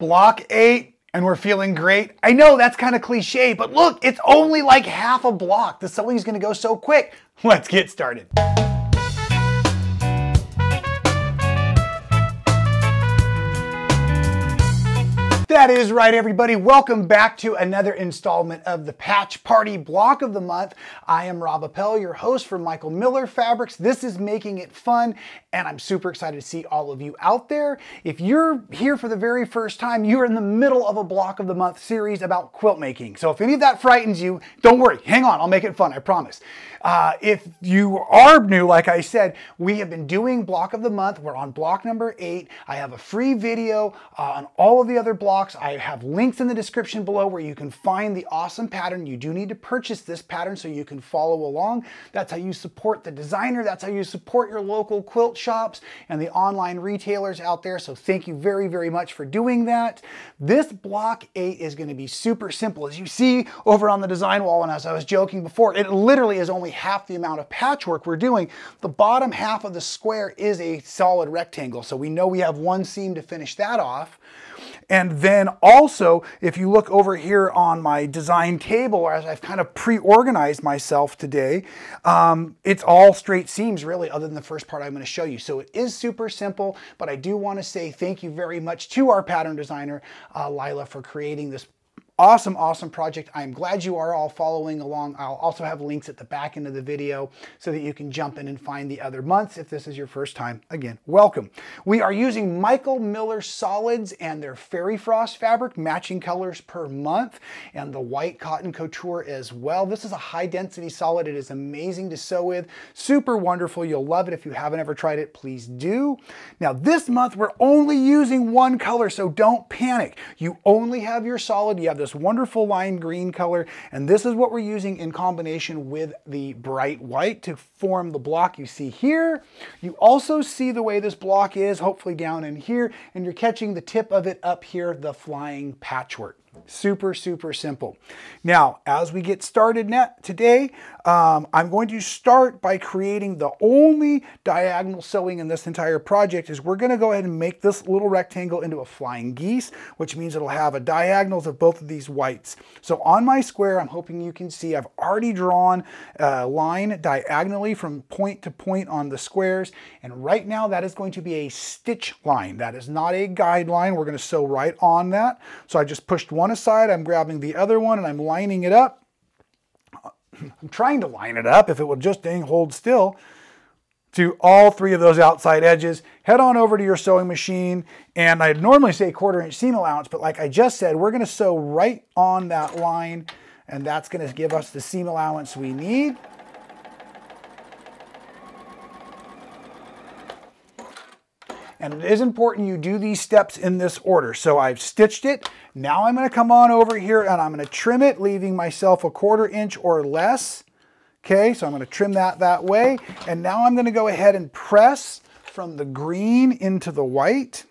Block 8 and we're feeling great. I know that's kind of cliche, but look, it's only like half a block. The sewing is going to go so quick. Let's get started. That is right, everybody. Welcome back to another installment of the Patch Party Block of the Month. I am Rob Appell, your host for Michael Miller Fabrics. This is Making It Fun, and I'm super excited to see all of you out there. If you're here for the very first time, you're in the middle of a Block of the Month series about quilt making. So if any of that frightens you, don't worry. Hang on, I'll make it fun, I promise. If you are new, like I said, we have been doing Block of the Month. We're on block number 8. I have a free video on all of the other blocks. I have links in the description below where you can find the awesome pattern. You do need to purchase this pattern so you can follow along. That's how you support the designer. That's how you support your local quilt shops and the online retailers out there. So thank you very, very much for doing that. This block 8 is going to be super simple. As you see over on the design wall, and as I was joking before, it literally is only half the amount of patchwork we're doing. The bottom half of the square is a solid rectangle, so we know we have one seam to finish that off. And then also, if you look over here on my design table, as I've kind of pre-organized myself today, it's all straight seams really, other than the first part I'm going to show you. So it is super simple, but I do want to say thank you very much to our pattern designer, Leila, for creating this awesome project. I'm glad you are all following along. I'll also have links at the back end of the video so that you can jump in and find the other months. If this is your first time, again, welcome. We are using Michael Miller solids and their Fairy Frost fabric, matching colors per month, and the white cotton couture as well. This is a high density solid. It is amazing to sew with, super wonderful. You'll love it. If you haven't ever tried it, please do. Now this month we're only using one color, so don't panic. You only have your solid. You have this wonderful lime green color, and this is what we're using in combination with the bright white to form the block you see here. You also see the way this block is, hopefully down in here, and you're catching the tip of it up here, the flying patchwork. Super simple. Now, as we get started today, I'm going to start by creating the only diagonal sewing in this entire project. Is we're going to go ahead and make this little rectangle into a flying geese, which means it'll have a diagonals of both of these whites. So on my square, I'm hoping you can see I've already drawn a line diagonally from point to point on the squares, and right now that is going to be a stitch line. That is not a guideline. We're going to sew right on that. So I just pushed one aside, I'm grabbing the other one and I'm lining it up. I'm trying to line it up, if it would just dang hold still, to all three of those outside edges. Head on over to your sewing machine, and I'd normally say 1/4 inch seam allowance, but like I just said, we're going to sew right on that line, and that's going to give us the seam allowance we need. And it is important you do these steps in this order. So I've stitched it. Now I'm going to come on over here and I'm going to trim it, leaving myself a 1/4 inch or less. Okay, so I'm going to trim that way. And now I'm going to go ahead and press from the green into the white,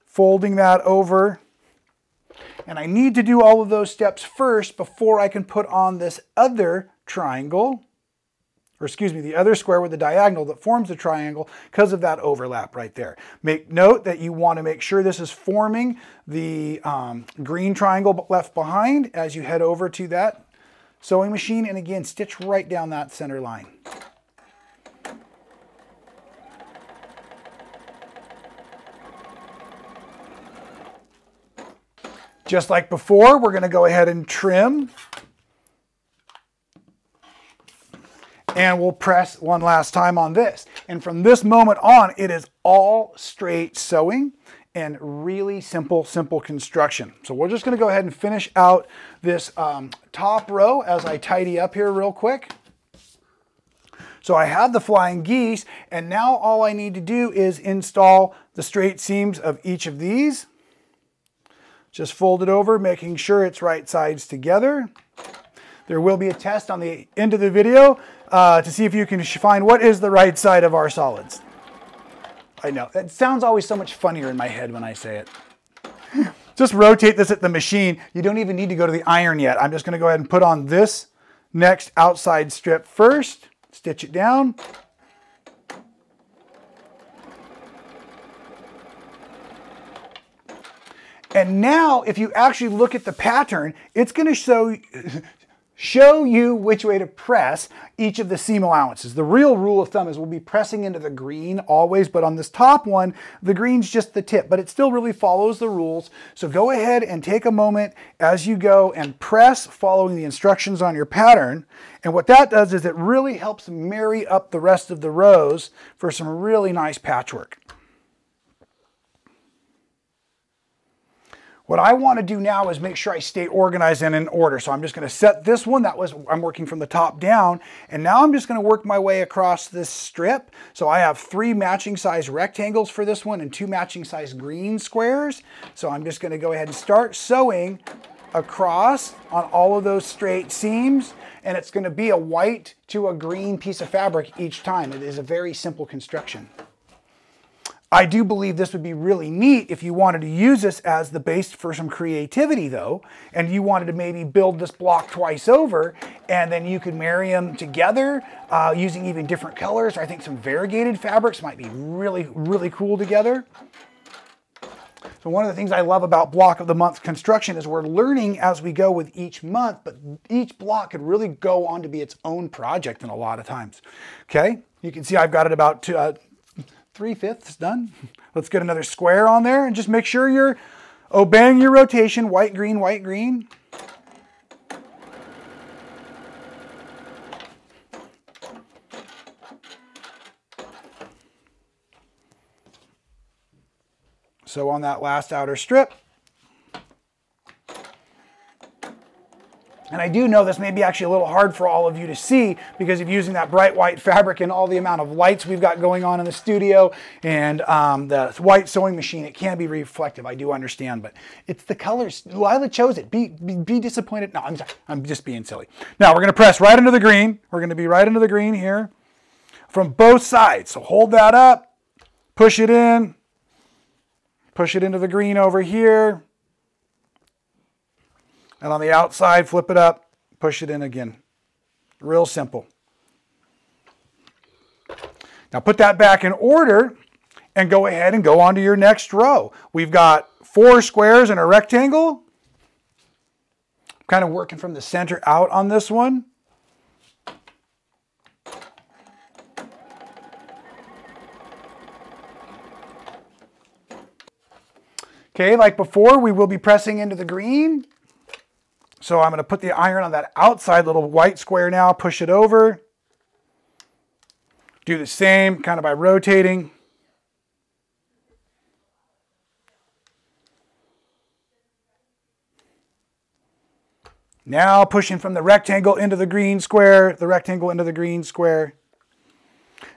folding that over. And I need to do all of those steps first before I can put on this other triangle, or excuse me, the other square with the diagonal that forms the triangle, because of that overlap right there. Make note that you want to make sure this is forming the green triangle left behind as you head over to that sewing machine, and again, stitch right down that center line. Just like before, we're going to go ahead and trim. And we'll press one last time on this. And from this moment on, it is all straight sewing and really simple construction. So we're just gonna go ahead and finish out this top row as I tidy up here real quick. So I have the flying geese, and now all I need to do is install the straight seams of each of these. Just fold it over, making sure it's right sides together. There will be a test on the end of the video to see if you can find what is the right side of our solids. I know, it sounds always so much funnier in my head when I say it. Just rotate this at the machine. You don't even need to go to the iron yet. I'm just going to go ahead and put on this next outside strip first, stitch it down. And now if you actually look at the pattern, it's going to show you which way to press each of the seam allowances. The real rule of thumb is we'll be pressing into the green always, but on this top one, the green's just the tip, but it still really follows the rules. So go ahead and take a moment as you go and press following the instructions on your pattern. And what that does is it really helps marry up the rest of the rows for some really nice patchwork. What I want to do now is make sure I stay organized and in order. So I'm just going to set this one. I'm working from the top down. And now I'm just going to work my way across this strip. So I have 3 matching size rectangles for this one and 2 matching size green squares. So I'm just going to go ahead and start sewing across on all of those straight seams. And it's going to be a white to a green piece of fabric each time. It is a very simple construction. I do believe this would be really neat if you wanted to use this as the base for some creativity though, and you wanted to maybe build this block twice over, and then you could marry them together using even different colors. I think some variegated fabrics might be really, really cool together. So one of the things I love about block of the month construction is we're learning as we go with each month, but each block could really go on to be its own project in a lot of times. Okay, you can see I've got it about 3/5 done. Let's get another square on there and just make sure you're obeying your rotation. White, green, white, green. So on that last outer strip. And I do know this may be actually a little hard for all of you to see because of using that bright white fabric and all the amount of lights we've got going on in the studio and the white sewing machine. It can be reflective, I do understand, but it's the colors. Leila chose it. Be disappointed. No, I'm sorry. I'm just being silly. Now we're going to press right into the green. We're going to be right into the green here from both sides. So hold that up, push it in, push it into the green over here. And on the outside, flip it up, push it in again. Real simple. Now put that back in order and go ahead and go on to your next row. We've got 4 squares and a rectangle. I'm kind of working from the center out on this one. Okay, like before, we will be pressing into the green. So I'm going to put the iron on that outside little white square now, push it over. Do the same kind of by rotating. Now pushing from the rectangle into the green square, the rectangle into the green square.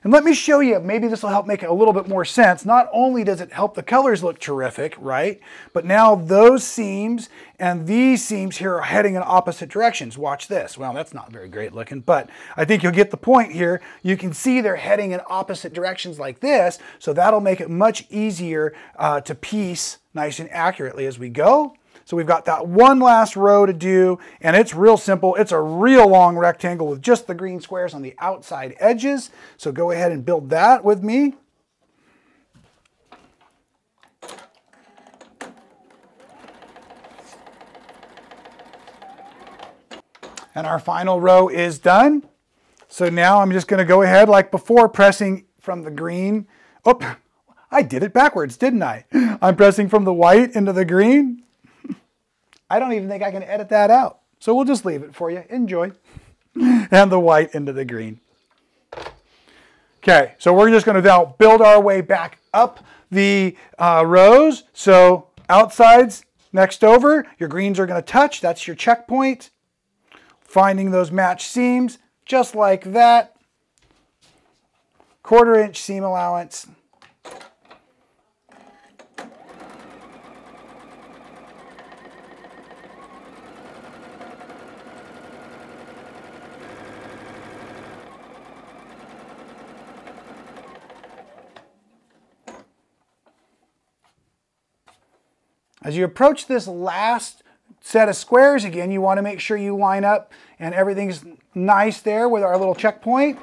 And let me show you, maybe this will help make it a little bit more sense. Not only does it help the colors look terrific, right? But now those seams and these seams here are heading in opposite directions. Watch this. Well, that's not very great looking, but I think you'll get the point here. You can see they're heading in opposite directions like this, so that'll make it much easier to piece nice and accurately as we go. So we've got that one last row to do, and it's real simple. It's a real long rectangle with just the green squares on the outside edges. So go ahead and build that with me. And our final row is done. So now I'm just going to go ahead like before, pressing from the green. Oh, I did it backwards, didn't I? I'm pressing from the white into the green. I don't even think I can edit that out. So we'll just leave it for you. Enjoy. And the white into the green. Okay, so we're just going to now build our way back up the rows. So outsides next over, your greens are going to touch. That's your checkpoint. Finding those matched seams, just like that. 1/4 inch seam allowance. As you approach this last set of squares again, you want to make sure you line up and everything's nice there with our little checkpoint.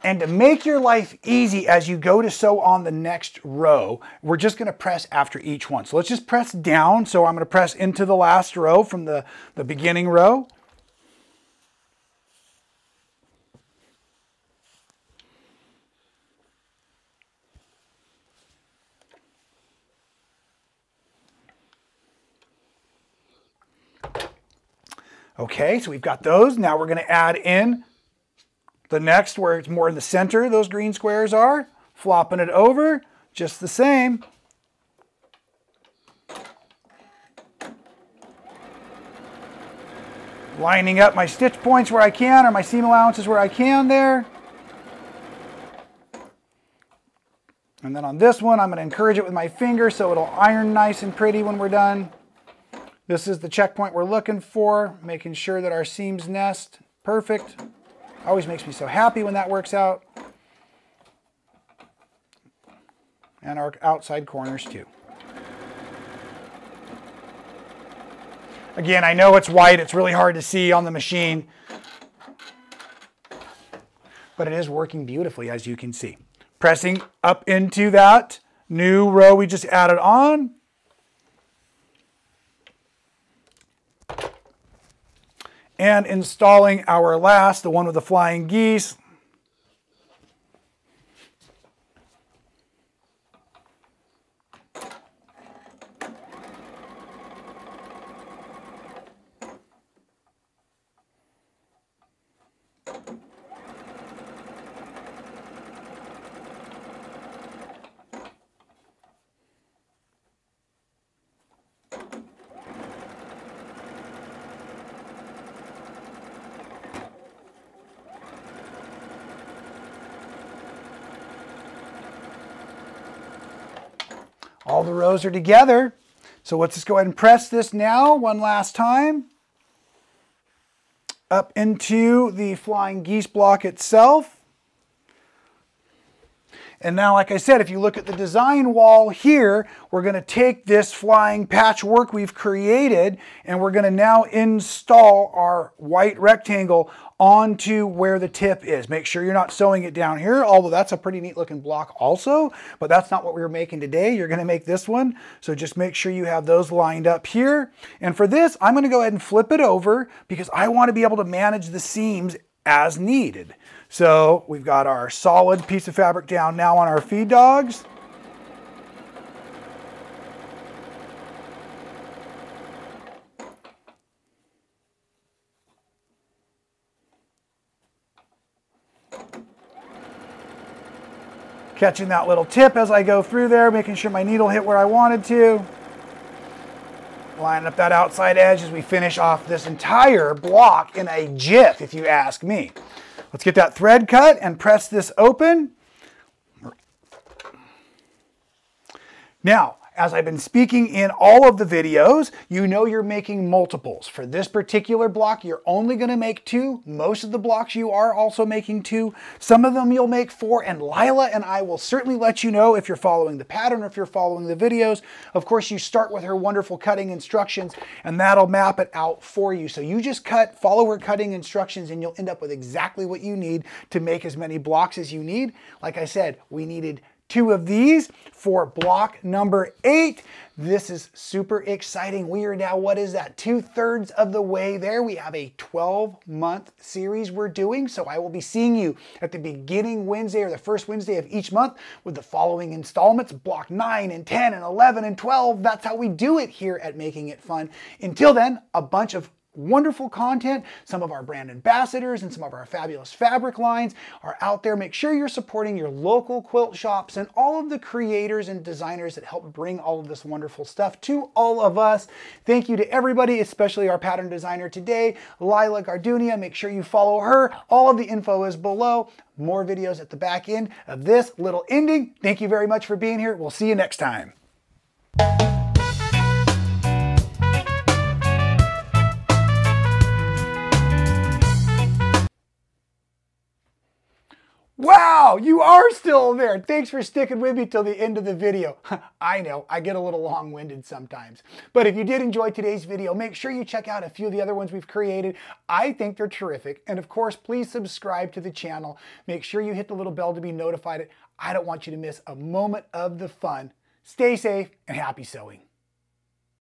And to make your life easy as you go to sew on the next row, we're just going to press after each one. So let's just press down. So I'm going to press into the last row from the beginning row. Okay, so we've got those. Now we're going to add in the next where it's more in the center, those green squares are. Flopping it over, just the same. Lining up my stitch points where I can, or my seam allowances where I can there. And then on this one, I'm going to encourage it with my finger so it'll iron nice and pretty when we're done. This is the checkpoint we're looking for, making sure that our seams nest perfect. Always makes me so happy when that works out. And our outside corners too. Again, I know it's white, it's really hard to see on the machine, but it is working beautifully as you can see. Pressing up into that new row we just added on. And installing our last, the one with the flying geese. All the rows are together. So let's just go ahead and press this now one last time. Up into the flying geese block itself. And now, like I said, if you look at the design wall here, we're going to take this flying patchwork we've created and we're going to now install our white rectangle onto where the tip is. Make sure you're not sewing it down here, although that's a pretty neat looking block also, but that's not what we were making today. You're going to make this one. So just make sure you have those lined up here. And for this, I'm going to go ahead and flip it over because I want to be able to manage the seams as needed. So we've got our solid piece of fabric down now on our feed dogs. Catching that little tip as I go through there, making sure my needle hit where I wanted to. Line up that outside edge as we finish off this entire block in a jiff, if you ask me. Let's get that thread cut and press this open. Now, as I've been speaking in all of the videos, you know you're making multiples. For this particular block, you're only going to make 2. Most of the blocks you are also making 2. Some of them you'll make 4, and Leila and I will certainly let you know if you're following the pattern or if you're following the videos. Of course, you start with her wonderful cutting instructions, and that'll map it out for you. So you just follow her cutting instructions, and you'll end up with exactly what you need to make as many blocks as you need. Like I said, we needed 2 of these for block number 8. This is super exciting. We are now, what is that, 2/3 of the way there. We have a 12-month series we're doing. So I will be seeing you at the beginning Wednesday or the first Wednesday of each month with the following installments, block 9 and 10 and 11 and 12. That's how we do it here at Making It Fun. Until then, a bunch of wonderful content. Some of our brand ambassadors and some of our fabulous fabric lines are out there. Make sure you're supporting your local quilt shops and all of the creators and designers that help bring all of this wonderful stuff to all of us. Thank you to everybody, especially our pattern designer today, Leila Gardunia. Make sure you follow her. All of the info is below. More videos at the back end of this little ending. Thank you very much for being here. We'll see you next time. Wow, you are still there. Thanks for sticking with me till the end of the video. I know, I get a little long-winded sometimes. But if you did enjoy today's video, make sure you check out a few of the other ones we've created. I think they're terrific. And of course, please subscribe to the channel. Make sure you hit the little bell to be notified. I don't want you to miss a moment of the fun. Stay safe and happy sewing.